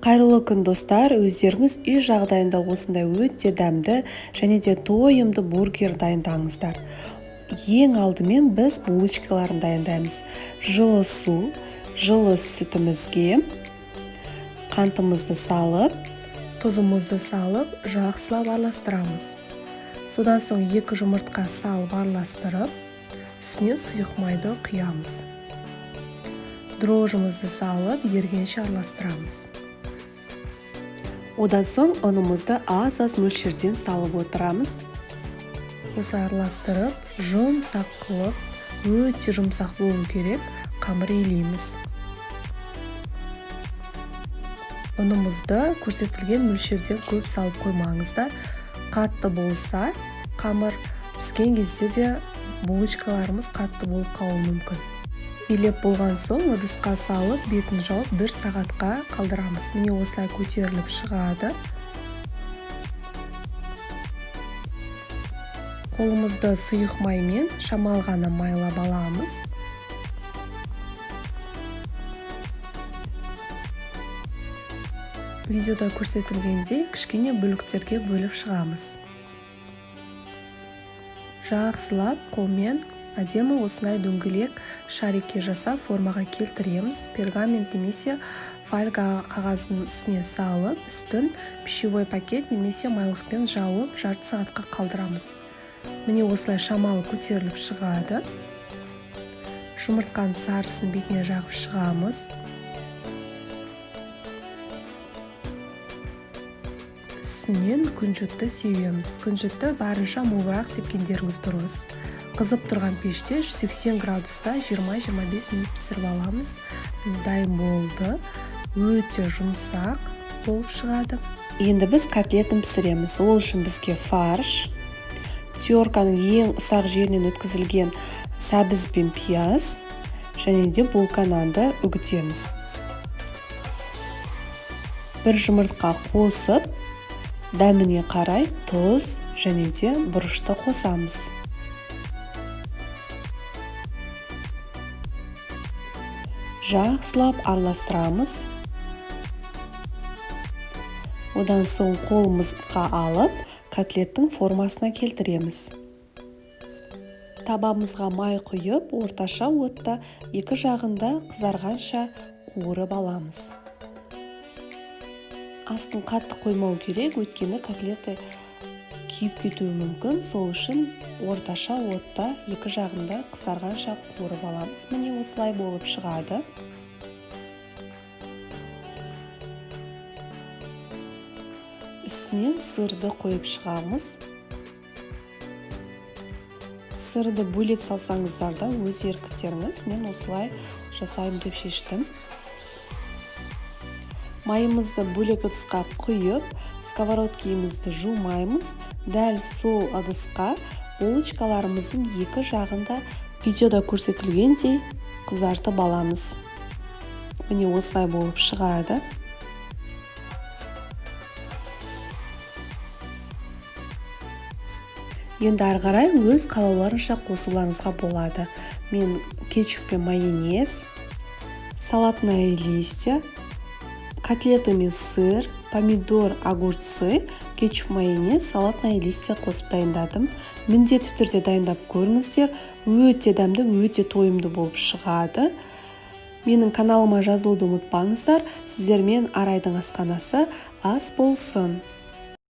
Қайырлы күн достар, өздеріңіз үй жағдайында осындай өте дәмді және де тойымды бургер дайындаңыздар. Ең алдымен біз булочкаларын дайындаймыз. Жылы су, жылы сүтімізге қантымызды салып, тұзымызды салып, жақсылап араластырамыз. Содан соң 2 жұмыртқа салып араластырып, үстіне сұйық майды құямыз. Дрожжымызды салып, ергенше араластырамыз. Одан соң ұнымызды аз-аз мөлшерден салып отырамыз. Осы араластырып, жұмсақ қылып, өте жұмсақ болу керек, қамыр илейміз. Ұнымызды көрсетілген мөлшерден көп салып қоймаңыздар. Қатты болса, қамыр піскен кезде де булочкаларымыз қатты болып қалуы мүмкін. Илеп болған соң ыдысқа салып, бетін жауып 1 сағатқа қалдырамыз. Міне осылай көтеріліп шығады. Қолымызды сұйық маймен шамалы ғана майлап аламыз. Видеода көрсетілгендей кішкене бөліктерге бөліп шығамыз. Жақсылап қолмен әдемі осындай дөңгелек шарикке жасап формаға келтіреміз. Пергамент немесе фольга қағазының үстіне салып, үстін пищевой пакет немесе майлықпен жауып жарты сағатқа қалдырамыз. Міне осылай шамалы көтеріліп шығады. Жұмыртқаның сарысын бетіне жағып шығамыз. Үстінен күнжітті сеуеміз. Күнжітті барынша молырақ сепкендеріңіз дұрыс. Қызып тұрған пеште 180 градуста 20-25 минут пісіріп аламыз. Дайын болды. Өте жұмсақ болып шығады. Енді біз котлетін пісіреміз. Ол үшін бізге фарш, терканың ең ұсақ жерінен өткізілген сәбіз бен пияз және де булка нанды үгітеміз. 1 жұмыртқа қосып, дәміне қарай тұз және де бұрышты қосамыз. Жақсылап араластырамыз. Одан соң қолымызға алып, котлеттің формасына келтіреміз. Табамызға май құйып, орташа отта 2 жағында қызарғанша қуырып аламыз. Астын қатты қоймау керек, өйткені котлеті күйіп кетуі мүмкін. Сол үшін орташа отта 2 жағында қызарғанша қуырып аламыз. Міне осылай болып шығады. Үстінен сырды қойып шығамыз. Сырды бөлек салсаңыздар да өз еркіктеріңіз. Мен осылай жасаймын деп шештім. Майымызды бөлек ыдысқа құйып, сковородкемізді жумаймыз. Дәл сол ыдысқа булочкаларымыздың 2 жағында видеода көрсетілгендей қызартып аламыз. Міне осылай болып шығады. Енді ары қарай өз қалауларынша қосуларыңызға болады. Мен кетчуп пен майонез, салатное листья, котлеты мен сыр, помидор, огурцы, кетчуп, майонез, салатное листья қосып дайындадым. Міндетті түрде дайындап көріңіздер. Өте дәмді, өте тойымды болып шығады. Менің каналыма жазылуды ұмытпаңыздар. Сіздермен Арайдың асханасы ас болсын.